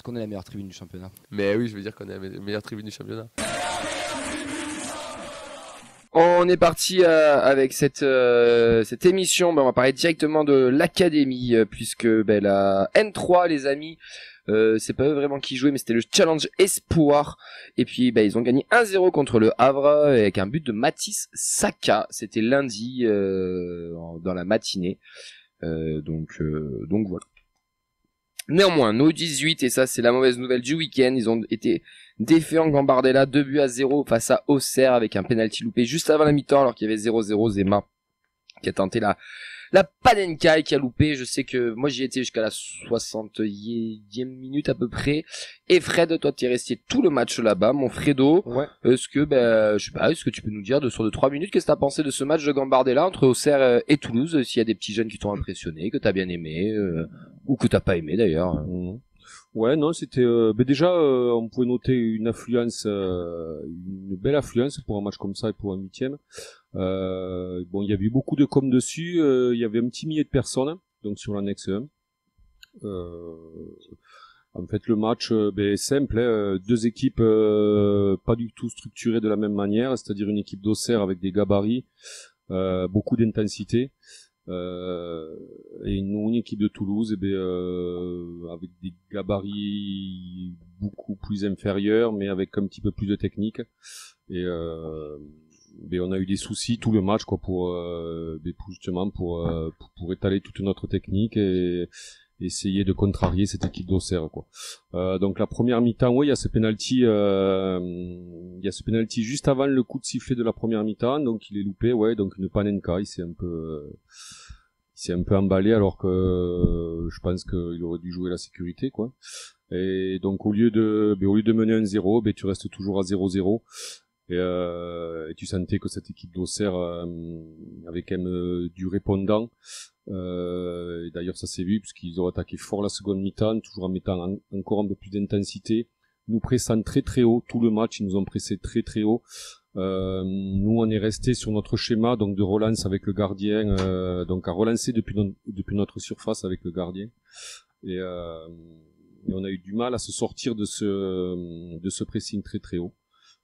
qu'on est la meilleure tribune du championnat. Mais oui, je veux dire qu'on est la meilleure tribune du championnat. On est parti avec cette émission. On va parler directement de l'académie puisque la N3, les amis, c'est pas eux vraiment qui jouaient, mais c'était le Challenge Espoir. Et puis ils ont gagné 1-0 contre le Havre avec un but de Mathis Saka. C'était lundi dans la matinée. Donc voilà. Néanmoins, nos 18, et ça c'est la mauvaise nouvelle du week-end, ils ont été défaits en Gambardella, 2-0 face à Auxerre avec un penalty loupé juste avant la mi-temps alors qu'il y avait 0-0. Zema qui a tenté la Panenka et qui a loupé. Je sais que moi j'y étais jusqu'à la 60e minute à peu près. Et Fred, toi t'es resté tout le match là-bas, mon Fredo. Ouais. Est-ce que je sais pas, est-ce que tu peux nous dire sur 3 minutes qu'est-ce que t'as pensé de ce match de Gambardella entre Auxerre et Toulouse, s'il y a des petits jeunes qui t'ont impressionné, que t'as bien aimé ou que t'as pas aimé d'ailleurs. Ouais, non, c'était déjà on pouvait noter une affluence, une belle affluence pour un match comme ça et pour un 8e. Bon, il y avait eu beaucoup de com dessus. Il y avait un petit millier de personnes, donc sur l'annexe 1. En fait, le match simple, deux équipes pas du tout structurées de la même manière, c'est-à-dire une équipe d'Auxerre avec des gabarits, beaucoup d'intensité. Et une équipe de Toulouse avec des gabarits beaucoup plus inférieurs mais avec un petit peu plus de technique et on a eu des soucis tout le match pour étaler toute notre technique et essayer de contrarier cette équipe d'Auxerre donc la première mi-temps, il y a ce penalty juste avant le coup de sifflet de la première mi-temps, donc il est loupé, donc une Panenka, il s'est un peu emballé alors que je pense qu'il aurait dû jouer la sécurité et donc au lieu de mener 1-0, tu restes toujours à 0-0 et tu sentais que cette équipe d'Auxerre avait quand même du répondant. Et d'ailleurs ça s'est vu puisqu'ils ont attaqué fort la seconde mi-temps, toujours en mettant encore un peu plus d'intensité, nous pressant très très haut tout le match. Ils nous ont pressé très très haut. Nous on est resté sur notre schéma donc de relance avec le gardien, donc à relancer depuis notre surface avec le gardien et on a eu du mal à se sortir de ce pressing très très haut.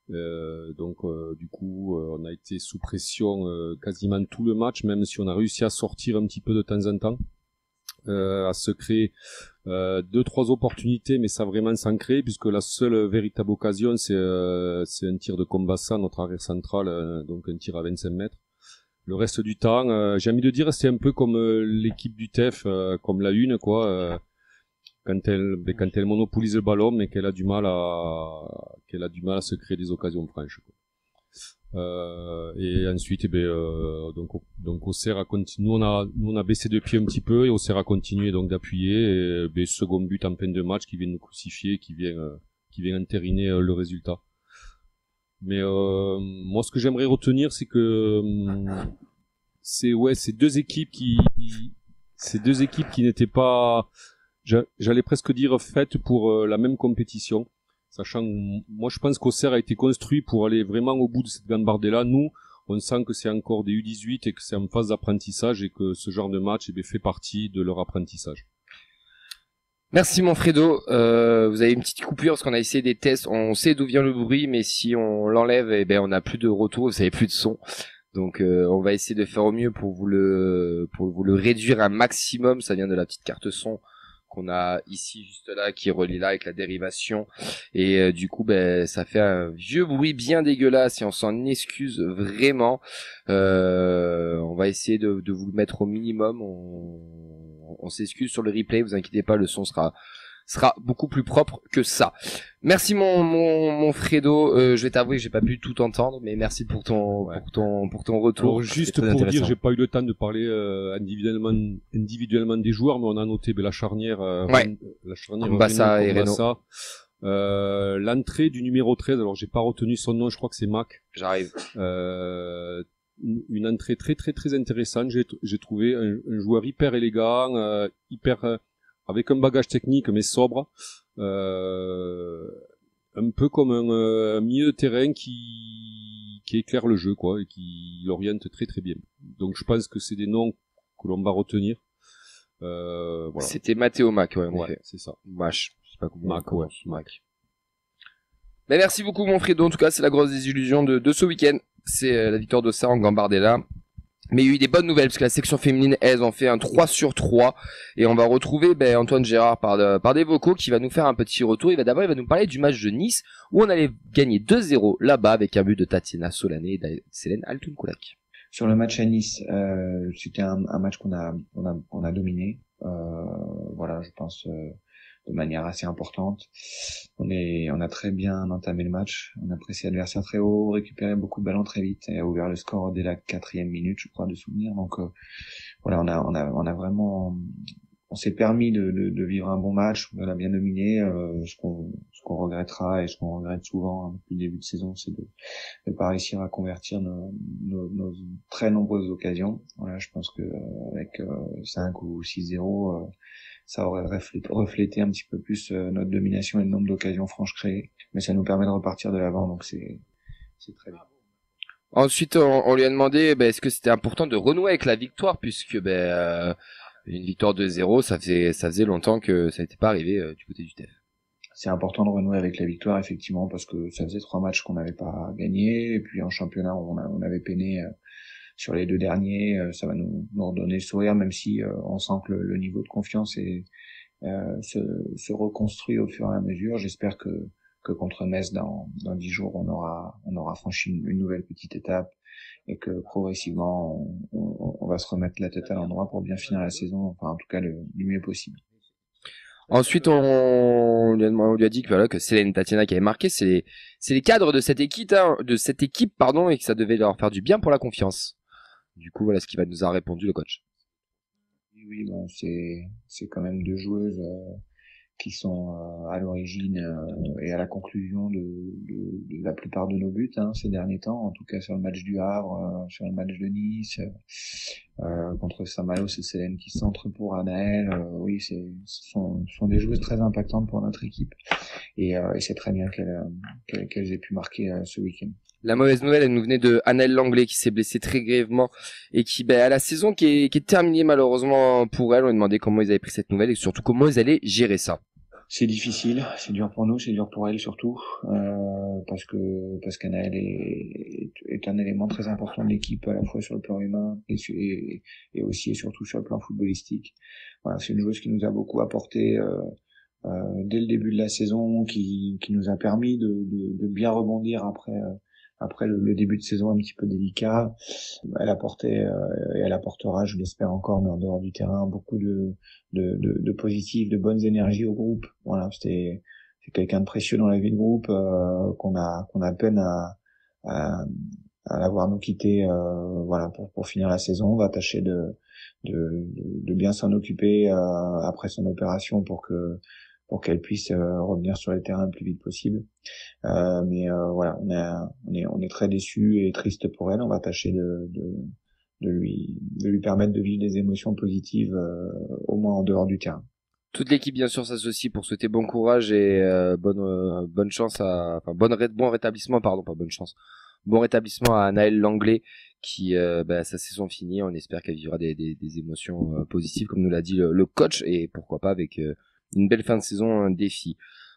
Du coup on a été sous pression quasiment tout le match, même si on a réussi à sortir un petit peu de temps en temps, à se créer 2-3 opportunités, mais ça vraiment s'en crée puisque la seule véritable occasion c'est un tir de Kombassa, notre arrière central, donc un tir à 25 mètres. Le reste du temps, j'ai envie de dire, c'est un peu comme l'équipe du TEF, comme la une quand elle monopolise le ballon mais qu'elle a du mal à se créer des occasions franches et ensuite donc Auxerre a continué. Nous on a baissé de pied un petit peu et Auxerre a continué donc d'appuyer et second but en fin de match qui vient nous crucifier, qui vient entériner le résultat. Mais moi ce que j'aimerais retenir c'est que ces deux équipes qui n'étaient pas, j'allais presque dire, faites pour la même compétition, sachant moi je pense qu'Auxerre a été construit pour aller vraiment au bout de cette Gambardella. Nous on sent que c'est encore des U18 et que c'est en phase d'apprentissage et que ce genre de match fait partie de leur apprentissage. Merci mon Fredo. Vous avez une petite coupure parce qu'on a essayé des tests, on sait d'où vient le bruit mais si on l'enlève on n'a plus de retour, vous avez plus de son. Donc on va essayer de faire au mieux pour vous le réduire un maximum. Ça vient de la petite carte son qu'on a ici juste là qui relie là avec la dérivation et du coup ça fait un vieux bruit bien dégueulasse et on s'en excuse vraiment. On va essayer de vous le mettre au minimum. On s'excuse sur le replay, vous inquiétez pas, le son sera beaucoup plus propre que ça. Merci mon Fredo, je vais t'avouer que j'ai pas pu tout entendre, mais merci pour ton retour. Alors juste pour dire, j'ai pas eu le temps de parler individuellement des joueurs, mais on a noté la charnière Kombassa et Renaud. L'entrée du numéro 13, alors j'ai pas retenu son nom, je crois que c'est Mac. J'arrive. Une entrée très très très intéressante, j'ai trouvé un joueur hyper élégant, avec un bagage technique mais sobre, un peu comme un milieu de terrain qui éclaire le jeu et qui l'oriente très très bien. Donc je pense que c'est des noms que l'on va retenir. Voilà. C'était Mathéo Mac, ouais, c'est ça. Moi, je sais pas comment. Mac, ouais. Mac. Mais merci beaucoup mon Fredo, en tout cas c'est la grosse désillusion de ce week-end. C'est la victoire d'Auxerre en Gambardella. Mais il y a eu des bonnes nouvelles parce que la section féminine, elles ont fait un 3/3 et on va retrouver Antoine Gérard par des vocaux qui va nous faire un petit retour. Il va nous parler du match de Nice où on allait gagner 2-0 là-bas avec un but de Tatiana Solané et d'Hélène Altoun-Koulak. Sur le match à Nice, c'était un match qu'on a dominé. Voilà, je pense de manière assez importante. On a très bien entamé le match. On a pressé l'adversaire très haut, récupéré beaucoup de ballons très vite et a ouvert le score dès la 4e minute, je crois, de souvenir. Donc voilà, on a vraiment, on s'est permis de vivre un bon match. On a bien dominé. Ce qu'on regrettera et ce qu'on regrette souvent depuis le début de saison, c'est de pas réussir à convertir nos très nombreuses occasions. Voilà, je pense que avec 5 ou 6-0, ça aurait reflété un petit peu plus notre domination et le nombre d'occasions franches créées. Mais ça nous permet de repartir de l'avant, donc c'est très bien. Ensuite, on lui a demandé est-ce que c'était important de renouer avec la victoire puisque une victoire 2-0, ça faisait longtemps que ça n'était pas arrivé du côté du TEF. C'est important de renouer avec la victoire, effectivement, parce que ça faisait 3 matchs qu'on n'avait pas gagné, et puis en championnat, on avait peiné sur les 2 derniers. Ça va nous redonner le sourire, même si on sent que le niveau de confiance se reconstruit au fur et à mesure. J'espère que contre Metz, dans 10 jours, on aura franchi une nouvelle petite étape, et que progressivement, on va se remettre la tête à l'endroit pour bien finir la saison, enfin en tout cas le mieux possible. Ensuite, on lui a dit que Célène et Tatiana qui avaient marqué, c'est les cadres de cette équipe, et que ça devait leur faire du bien pour la confiance. Du coup, voilà ce qui nous a répondu le coach. Oui, bon, c'est quand même 2 joueuses qui sont à l'origine et à la conclusion de la plupart de nos buts ces derniers temps, en tout cas sur le match du Havre, sur le match de Nice, contre Saint-Malo, c'est Célène qui centre pour Anaël. Oui, ce sont des joueuses très impactantes pour notre équipe, et c'est très bien qu'elles aient pu marquer ce week-end. La mauvaise nouvelle, elle nous venait de Anaël Langlais qui s'est blessée très grièvement et qui, à la saison qui est terminée malheureusement pour elle. On lui a demandé comment ils avaient pris cette nouvelle et surtout comment ils allaient gérer ça. C'est difficile, c'est dur pour nous, c'est dur pour elle surtout, parce qu'Anaël est un élément très important de l'équipe, à la fois sur le plan humain et aussi et surtout sur le plan footballistique. Voilà, c'est une joueuse qui nous a beaucoup apporté dès le début de la saison, qui nous a permis de bien rebondir après le début de saison un petit peu délicat. Elle apportait et elle apportera, je l'espère encore, mais en dehors du terrain, beaucoup de positifs, de bonnes énergies au groupe. Voilà, c'est quelqu'un de précieux dans la vie de groupe, qu'on a peine à l'avoir nous quitté, voilà, pour finir la saison. On va tâcher de bien s'en occuper après son opération pour qu'elle puisse revenir sur les terrains le plus vite possible. Mais voilà, on est très déçus et tristes pour elle. On va tâcher de lui permettre de vivre des émotions positives, au moins en dehors du terrain. Toute l'équipe bien sûr s'associe pour souhaiter bon courage et bonne chance bon rétablissement, pardon, pas bonne chance. Bon rétablissement à Anaël Langlais qui sa saison finie. On espère qu'elle vivra des émotions positives comme nous l'a dit le coach, et pourquoi pas avec une belle fin de saison, un défi.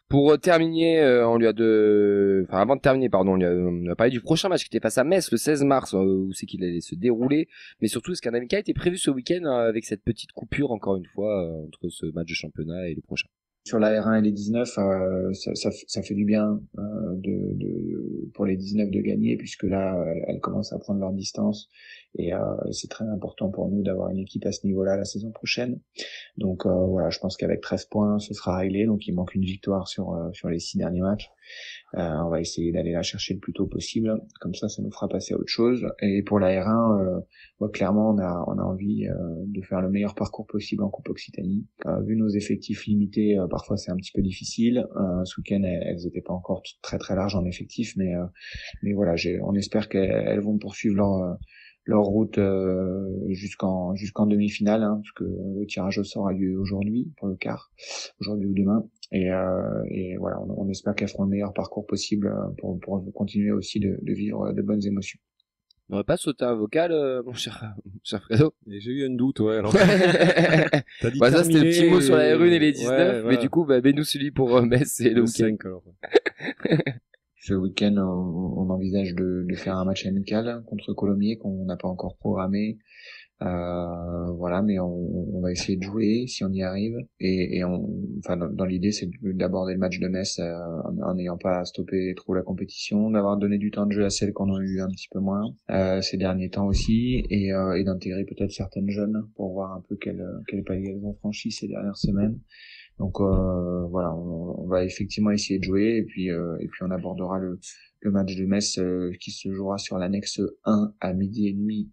Pour terminer, avant de terminer, pardon, on a parlé du prochain match qui était face à Metz le 16 mars, où c'est qu'il allait se dérouler, mais surtout est-ce qu'un amical était prévu ce week-end avec cette petite coupure encore une fois entre ce match de championnat et le prochain. Sur la R1 et les 19, ça fait du bien pour les 19 de gagner, puisque là, elles commencent à prendre leur distance, et c'est très important pour nous d'avoir une équipe à ce niveau-là la saison prochaine. Donc voilà, je pense qu'avec 13 points, ce sera réglé. Donc il manque une victoire sur les 6 derniers matchs. On va essayer d'aller la chercher le plus tôt possible. Comme ça nous fera passer à autre chose. Et pour la R1, clairement, on a envie de faire le meilleur parcours possible en Coupe Occitanie. Vu nos effectifs limités, parfois c'est un petit peu difficile. Ce week-end, elles étaient pas encore très très larges en effectifs, mais voilà, on espère qu'elles vont poursuivre leur route jusqu'en demi-finale, parce que le tirage au sort a lieu aujourd'hui pour le quart, aujourd'hui ou demain, et voilà, on espère qu'elles feront le meilleur parcours possible pour continuer aussi de vivre de bonnes émotions. On aurait pas sauté un vocal, mon cher Fredo? Et j'ai eu un doute, ouais, alors. T'as dit Bah, ça, c'était le petit mot sur la et- R1 et les 19, ouais, mais voilà. du coup, bah, nous celui pour Metz et le Le week-end. 5, alors. Ce week-end, on envisage de faire un match amical contre Colomiers qu'on n'a pas encore programmé. Voilà, mais on va essayer de jouer si on y arrive. Enfin, dans l'idée, c'est d'aborder le match de Metz en n'ayant pas stoppé trop la compétition, d'avoir donné du temps de jeu à celles qu'on a eu un petit peu moins ces derniers temps aussi, et d'intégrer peut-être certaines jeunes pour voir un peu quel palier elles ont franchi ces dernières semaines. Donc voilà, on va effectivement essayer de jouer, et puis on abordera le match de Metz qui se jouera sur l'annexe 1 à 12h30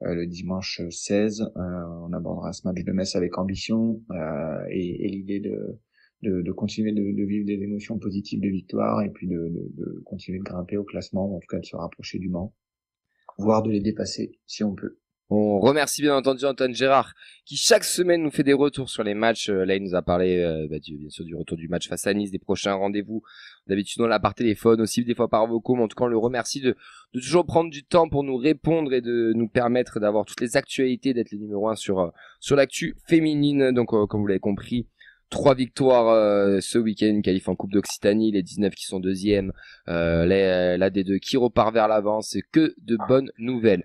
le dimanche 16. On abordera ce match de Metz avec ambition et l'idée de continuer de vivre des émotions positives de victoire, et puis de continuer de grimper au classement, ou en tout cas de se rapprocher du Mans, voire de les dépasser si on peut. On remercie bien entendu Antoine Gérard qui chaque semaine nous fait des retours sur les matchs. Là, il nous a parlé bien sûr du retour du match face à Nice, des prochains rendez-vous. D'habitude, on l'a par téléphone, aussi des fois par vocaux, mais en tout cas, on le remercie de toujours prendre du temps pour nous répondre et de nous permettre d'avoir toutes les actualités, d'être les numéro 1 sur l'actu féminine. Donc, comme vous l'avez compris, 3 victoires ce week-end, qualif en Coupe d'Occitanie, les 19 qui sont deuxièmes, la D2 qui repart vers l'avant, c'est que de bonnes nouvelles.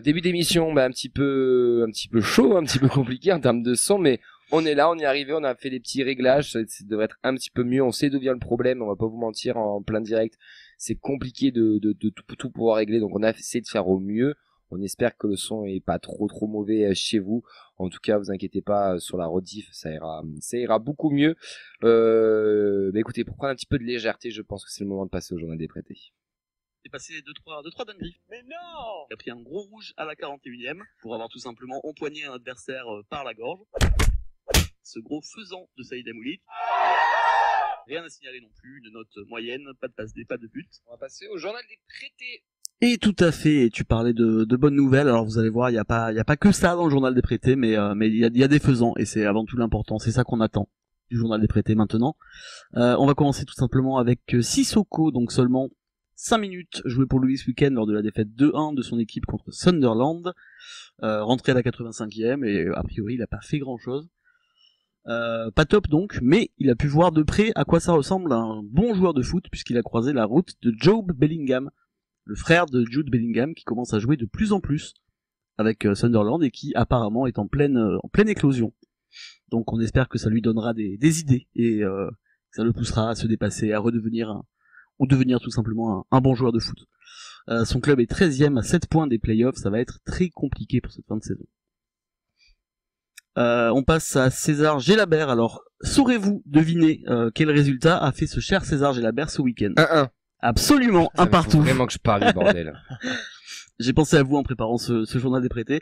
Début d'émission, un petit peu chaud, un petit peu compliqué en termes de son, mais on est là, on y est arrivé, on a fait des petits réglages, ça devrait être un petit peu mieux, on sait d'où vient le problème, on va pas vous mentir, en plein direct, c'est compliqué de tout pouvoir régler, donc on a essayé de faire au mieux. On espère que le son est pas trop mauvais chez vous. En tout cas, vous inquiétez pas, sur la rediff, ça ira beaucoup mieux. Écoutez, pour prendre un petit peu de légèreté, je pense que c'est le moment de passer au journal des prêtés. C'est passé 2-3 dingueries. Mais non! Il a pris un gros rouge à la 41e pour avoir tout simplement empoigné un adversaire par la gorge. Ce gros faisant de Saïd Amoulic. Rien à signaler non plus, une note moyenne, pas de passe D, pas de but. On va passer au journal des prêtés. Et tout à fait, et tu parlais de bonnes nouvelles, alors vous allez voir, il y a pas que ça dans le journal des prêtés, mais il y a des faisans, et c'est avant tout l'important, c'est ça qu'on attend du journal des prêtés maintenant. On va commencer tout simplement avec Sissoko, donc seulement 5 minutes jouées pour lui ce week-end lors de la défaite 2-1 de son équipe contre Sunderland, rentré à la 85e, et a priori il a pas fait grand chose. Pas top donc, mais il a pu voir de près à quoi ça ressemble un bon joueur de foot, puisqu'il a croisé la route de Jobe Bellingham, le frère de Jude Bellingham, qui commence à jouer de plus en plus avec Sunderland et qui apparemment est en pleine éclosion. Donc on espère que ça lui donnera des idées et ça le poussera à se dépasser, à redevenir ou devenir tout simplement un bon joueur de foot. Son club est 13e à 7 points des playoffs, ça va être très compliqué pour cette fin de saison. On passe à César Gelabert. Alors, saurez-vous deviner quel résultat a fait ce cher César Gelabert ce week-end? 1-1. Absolument, un partout. Vraiment que je parle, bordel. J'ai pensé à vous en préparant ce journal des prêtés.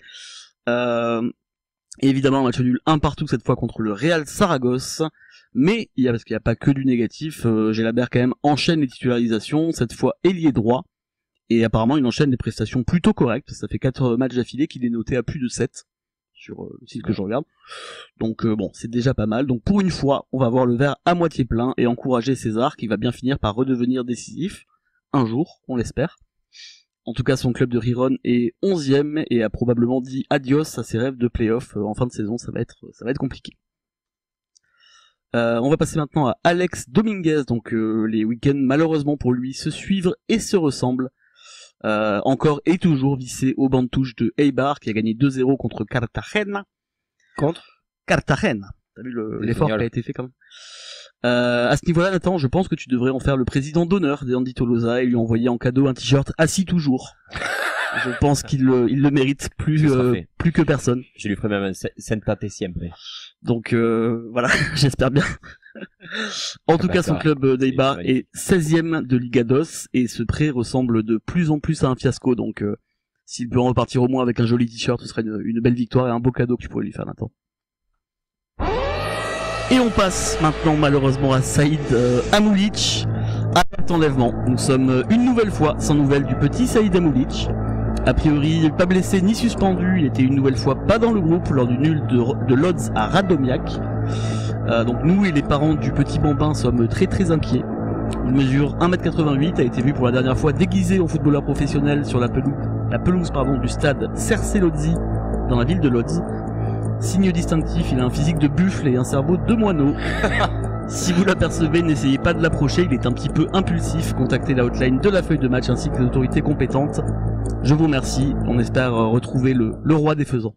Et évidemment, un match nul, un partout cette fois contre le Real Saragosse. Mais parce qu'il n'y a pas que du négatif, Gelabert quand même enchaîne les titularisations, cette fois ailier droit. Et apparemment, il enchaîne des prestations plutôt correctes. Ça fait 4 matchs d'affilée qu'il est noté à plus de 7 sur le site que je regarde. Donc bon, c'est déjà pas mal. Donc pour une fois, on va voir le verre à moitié plein et encourager César qui va bien finir par redevenir décisif. Un jour, on l'espère. En tout cas, son club de Riron est 11e et a probablement dit adios à ses rêves de play-off en fin de saison. Ça va être compliqué. On va passer maintenant à Alex Dominguez. Donc les week-ends, malheureusement pour lui, se suivent et se ressemblent. Encore et toujours vissé au banc de touche de Eibar qui a gagné 2-0 contre Cartagena. Contre Cartagena. T'as vu l'effort qui a été fait quand même. À ce niveau-là, Nathan, je pense que tu devrais en faire le président d'honneur d'Andy Tolosa et lui envoyer en cadeau un t-shirt assis toujours. Je pense qu'il le mérite plus que personne. Je lui ferai même un sentate siempre. Donc voilà, j'espère bien. En tout cas, son club d'Eibar est 16e de Liga DOS et ce prêt ressemble de plus en plus à un fiasco. Donc s'il peut en repartir au moins avec un joli t-shirt, ce serait une belle victoire et un beau cadeau que tu pourrais lui faire, Nathan. Et on passe maintenant malheureusement à Saïd Amoulic. À cet enlèvement, nous sommes une nouvelle fois sans nouvelles du petit Saïd Amoulic. A priori, pas blessé ni suspendu, il était une nouvelle fois pas dans le groupe lors du nul de Lodz à Radomiak. Donc nous et les parents du petit bambin sommes très très inquiets. Il mesure 1m88, a été vu pour la dernière fois déguisé en footballeur professionnel sur la pelouse la pelouse du stade Cercé Lodzi dans la ville de Lodz. Signe distinctif, il a un physique de buffle et un cerveau de moineau. Si vous l'apercevez, n'essayez pas de l'approcher, il est un petit peu impulsif. Contactez la hotline de la feuille de match ainsi que les autorités compétentes. Je vous remercie, on espère retrouver le roi des faisans.